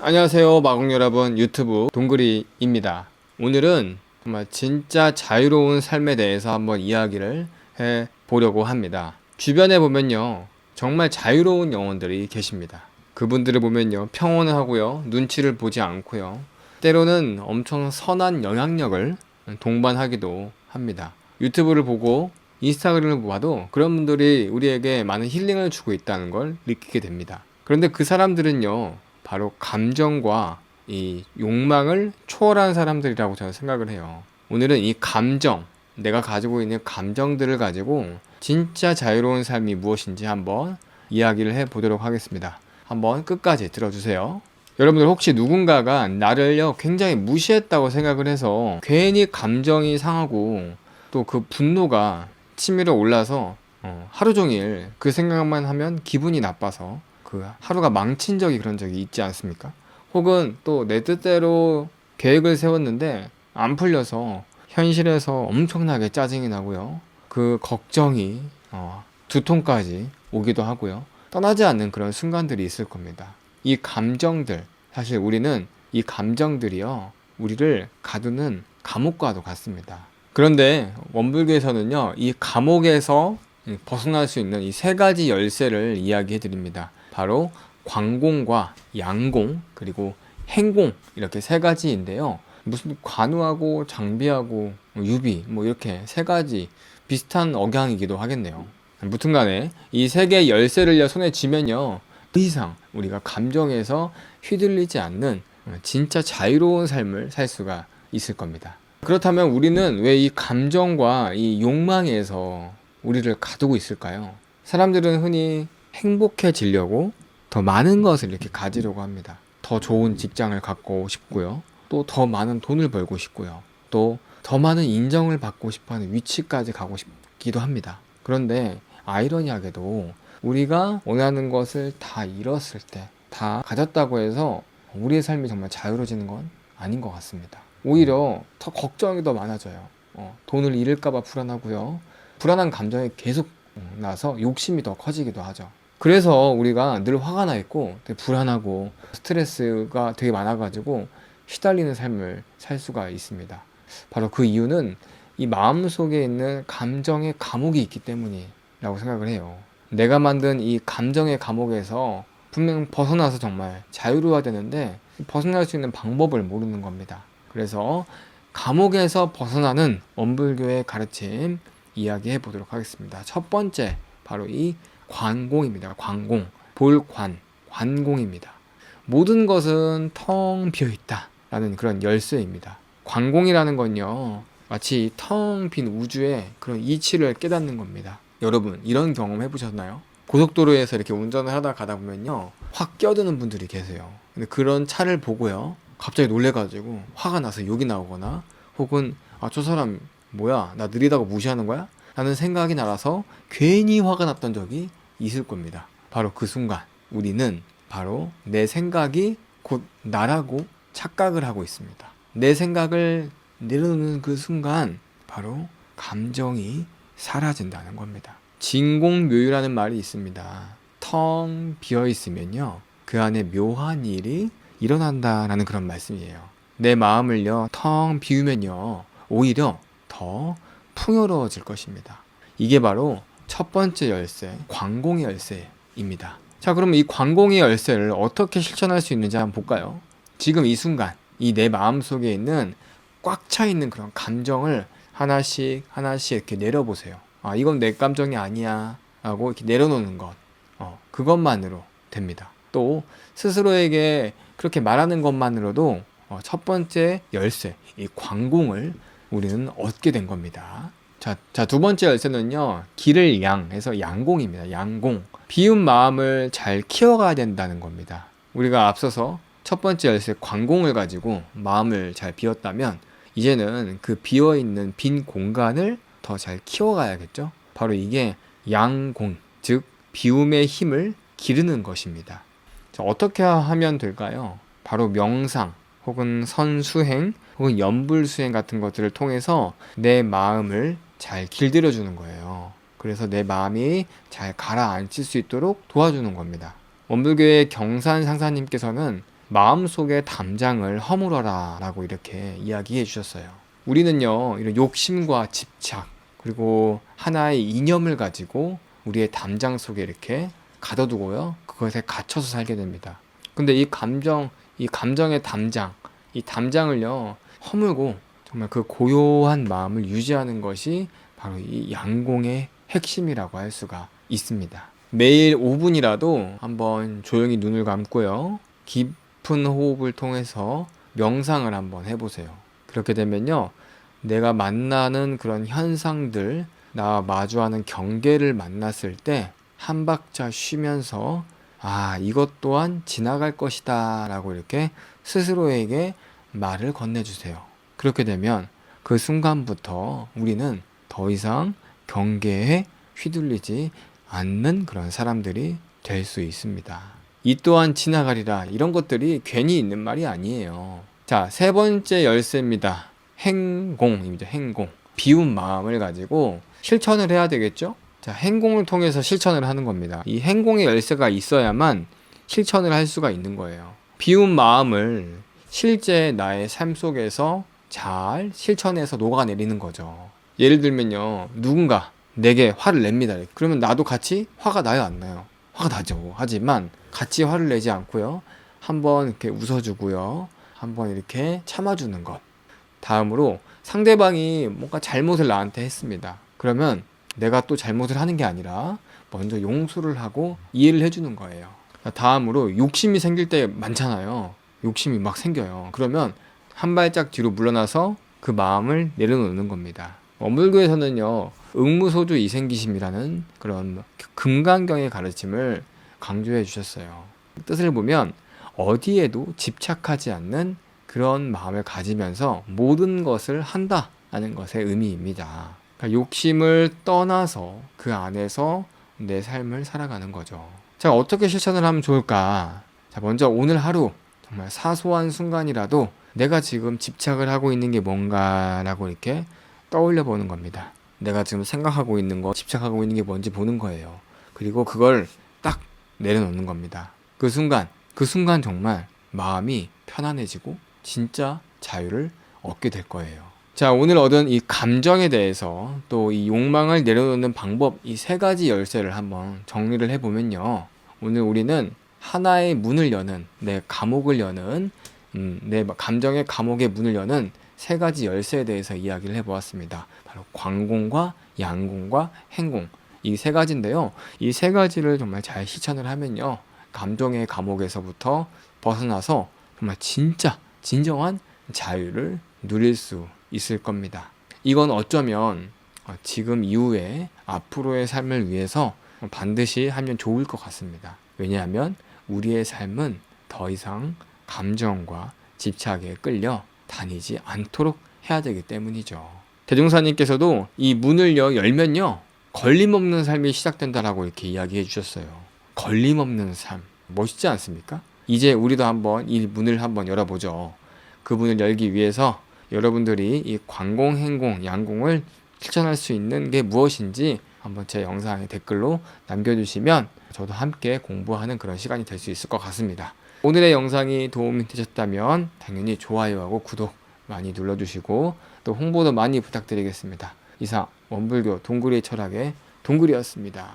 안녕하세요, 마공 여러분. 유튜브 동그리입니다. 오늘은 정말 진짜 자유로운 삶에 대해서 한번 이야기를 해 보려고 합니다. 주변에 보면요, 정말 자유로운 영혼들이 계십니다. 그분들을 보면요, 평온을 하고요, 눈치를 보지 않고요, 때로는 엄청 선한 영향력을 동반하기도 합니다. 유튜브를 보고 인스타그램을 봐도 그런 분들이 우리에게 많은 힐링을 주고 있다는 걸 느끼게 됩니다. 그런데 그 사람들은요, 바로 감정과 이 욕망을 초월한 사람들이라고 저는 생각을 해요. 오늘은 이 감정, 내가 가지고 있는 감정들을 가지고 진짜 자유로운 삶이 무엇인지 한번 이야기를 해 보도록 하겠습니다. 한번 끝까지 들어주세요. 여러분들 혹시 누군가가 나를요 굉장히 무시했다고 생각을 해서 괜히 감정이 상하고 또 그 분노가 치밀어 올라서 하루 종일 그 생각만 하면 기분이 나빠서 그 하루가 망친 적이 그런 적이 있지 않습니까? 혹은 또 내 뜻대로 계획을 세웠는데 안 풀려서 현실에서 엄청나게 짜증이 나고요. 그 걱정이 두통까지 오기도 하고요. 떠나지 않는 그런 순간들이 있을 겁니다. 이 감정들, 사실 우리는 이 감정들이요, 우리를 가두는 감옥과도 같습니다. 그런데 원불교에서는요, 이 감옥에서 벗어날 수 있는 이 세 가지 열쇠를 이야기해 드립니다. 바로 관공과 양공, 그리고 행공, 이렇게 세 가지인데요. 무슨 관우하고 장비하고 유비, 뭐 이렇게 세 가지 비슷한 억양이기도 하겠네요. 무튼 간에 이 세 개의 열쇠를 손에 쥐면요, 더 이상 우리가 감정에서 휘둘리지 않는 진짜 자유로운 삶을 살 수가 있을 겁니다. 그렇다면 우리는 왜 이 감정과 이 욕망에서 우리를 가두고 있을까요? 사람들은 흔히 행복해지려고 더 많은 것을 이렇게 가지려고 합니다. 더 좋은 직장을 갖고 싶고요. 또 더 많은 돈을 벌고 싶고요. 또 더 많은 인정을 받고 싶어하는 위치까지 가고 싶기도 합니다. 그런데 아이러니하게도 우리가 원하는 것을 다 잃었을 때, 다 가졌다고 해서 우리의 삶이 정말 자유로워지는 건 아닌 것 같습니다. 오히려 더 걱정이 더 많아져요. 돈을 잃을까봐 불안하고요. 불안한 감정이 계속 나서 욕심이 더 커지기도 하죠. 그래서 우리가 늘 화가 나 있고 되게 불안하고 스트레스가 되게 많아가지고 시달리는 삶을 살 수가 있습니다. 바로 그 이유는 이 마음 속에 있는 감정의 감옥이 있기 때문이라고 생각을 해요. 내가 만든 이 감정의 감옥에서 분명 벗어나서 정말 자유로워야 되는데 벗어날 수 있는 방법을 모르는 겁니다. 그래서 감옥에서 벗어나는 원불교의 가르침 이야기해 보도록 하겠습니다. 첫 번째, 바로 이 관공입니다. 관공, 볼관, 관공입니다. 모든 것은 텅 비어 있다 라는 그런 열쇠입니다. 관공이라는 건요, 마치 텅 빈 우주의 그런 이치를 깨닫는 겁니다. 여러분, 이런 경험 해보셨나요? 고속도로에서 이렇게 운전을 하다 가다 보면요, 확 끼어드는 분들이 계세요. 근데 그런 차를 보고요, 갑자기 놀래가지고 화가 나서 욕이 나오거나, 혹은 저 사람 뭐야, 나 느리다고 무시하는 거야? 라는 생각이 나서 괜히 화가 났던 적이 있을 겁니다. 바로 그 순간 우리는 바로 내 생각이 곧 나라고 착각을 하고 있습니다. 내 생각을 내려놓는 그 순간 바로 감정이 사라진다는 겁니다. 진공묘유라는 말이 있습니다. 텅 비어 있으면요, 그 안에 묘한 일이 일어난다라는 그런 말씀이에요. 내 마음을요 텅 비우면요, 오히려 더 풍요로워질 것입니다. 이게 바로 첫 번째 열쇠, 관공의 열쇠입니다. 자, 그럼 이 관공의 열쇠를 어떻게 실천할 수 있는지 한번 볼까요? 지금 이 순간, 이 내 마음 속에 있는 꽉 차 있는 그런 감정을 하나씩 하나씩 이렇게 내려보세요. 이건 내 감정이 아니야 라고 이렇게 내려놓는 것, 그것만으로 됩니다. 또 스스로에게 그렇게 말하는 것만으로도 첫 번째 열쇠, 이 관공을 우리는 얻게 된 겁니다. 자, 두 번째 열쇠는요, 기를 양해서 양공입니다. 양공. 비운 마음을 잘 키워가야 된다는 겁니다. 우리가 앞서서 첫 번째 열쇠 관공을 가지고 마음을 잘 비웠다면, 이제는 그 비어있는 빈 공간을 더 잘 키워가야겠죠? 바로 이게 양공, 즉 비움의 힘을 기르는 것입니다. 자, 어떻게 하면 될까요? 바로 명상, 혹은 선수행, 혹은 염불수행 같은 것들을 통해서 내 마음을 잘 길들여 주는 거예요. 그래서 내 마음이 잘 가라앉힐 수 있도록 도와주는 겁니다. 원불교의 경산 상사님께서는 마음속의 담장을 허물어라 라고 이렇게 이야기해 주셨어요. 우리는요, 이런 욕심과 집착, 그리고 하나의 이념을 가지고 우리의 담장 속에 이렇게 가둬두고요, 그것에 갇혀서 살게 됩니다. 근데 이 감정의 담장, 이 담장을요, 허물고 정말 그 고요한 마음을 유지하는 것이 바로 이 양공의 핵심이라고 할 수가 있습니다. 매일 5분이라도 한번 조용히 눈을 감고요, 깊은 호흡을 통해서 명상을 한번 해보세요. 그렇게 되면요, 내가 만나는 그런 현상들, 나와 마주하는 경계를 만났을 때 한 박자 쉬면서 이것 또한 지나갈 것이다 라고 이렇게 스스로에게 말을 건네주세요. 그렇게 되면 그 순간부터 우리는 더 이상 경계에 휘둘리지 않는 그런 사람들이 될 수 있습니다. 이 또한 지나가리라, 이런 것들이 괜히 있는 말이 아니에요. 자, 세 번째 열쇠입니다. 행공입니다. 행공. 비운 마음을 가지고 실천을 해야 되겠죠? 자, 행공을 통해서 실천을 하는 겁니다. 이 행공의 열쇠가 있어야만 실천을 할 수가 있는 거예요. 비운 마음을 실제 나의 삶 속에서 잘 실천해서 녹아내리는 거죠. 예를 들면요, 누군가 내게 화를 냅니다. 그러면 나도 같이 화가 나요, 안 나요? 화가 나죠. 하지만 같이 화를 내지 않고요, 한번 이렇게 웃어주고요, 한번 이렇게 참아주는 것. 다음으로 상대방이 뭔가 잘못을 나한테 했습니다. 그러면 내가 또 잘못을 하는 게 아니라 먼저 용서를 하고 이해를 해주는 거예요. 다음으로 욕심이 생길 때 많잖아요. 욕심이 막 생겨요. 그러면 한 발짝 뒤로 물러나서 그 마음을 내려놓는 겁니다. 원불교에서는요, 응무소주 이생기심이라는 그런 금강경의 가르침을 강조해 주셨어요. 뜻을 보면 어디에도 집착하지 않는 그런 마음을 가지면서 모든 것을 한다는 것의 의미입니다. 그러니까 욕심을 떠나서 그 안에서 내 삶을 살아가는 거죠. 자, 어떻게 실천을 하면 좋을까? 자, 먼저 오늘 하루 정말 사소한 순간이라도 내가 지금 집착을 하고 있는 게 뭔가라고 이렇게 떠올려 보는 겁니다. 내가 지금 생각하고 있는 거, 집착하고 있는 게 뭔지 보는 거예요. 그리고 그걸 딱 내려놓는 겁니다. 그 순간 정말 마음이 편안해지고 진짜 자유를 얻게 될 거예요. 자, 오늘 얻은 이 감정에 대해서, 또 이 욕망을 내려놓는 방법, 이 세 가지 열쇠를 한번 정리를 해보면요, 오늘 우리는 하나의 문을 여는, 내 감옥을 여는, 내 감정의 감옥의 문을 여는 세 가지 열쇠에 대해서 이야기를 해보았습니다. 바로 광공과 양공과 행공, 이 세 가지인데요, 이 세 가지를 정말 잘 실천을 하면요, 감정의 감옥에서부터 벗어나서 정말 진짜 진정한 자유를 누릴 수 있을 겁니다. 이건 어쩌면 지금 이후에 앞으로의 삶을 위해서 반드시 하면 좋을 것 같습니다. 왜냐하면 우리의 삶은 더 이상 감정과 집착에 끌려 다니지 않도록 해야 되기 때문이죠. 대종사님께서도 이 문을 열면요, 걸림없는 삶이 시작된다라고 이렇게 이야기해 주셨어요. 걸림없는 삶, 멋있지 않습니까? 이제 우리도 한번 이 문을 한번 열어보죠. 그 문을 열기 위해서 여러분들이 이 광공, 행공, 양공을 실천할 수 있는 게 무엇인지 한번 제 영상에 댓글로 남겨주시면 저도 함께 공부하는 그런 시간이 될 수 있을 것 같습니다. 오늘의 영상이 도움이 되셨다면 당연히 좋아요하고 구독 많이 눌러주시고 또 홍보도 많이 부탁드리겠습니다. 이상 원불교 동굴의 철학의 동굴이었습니다.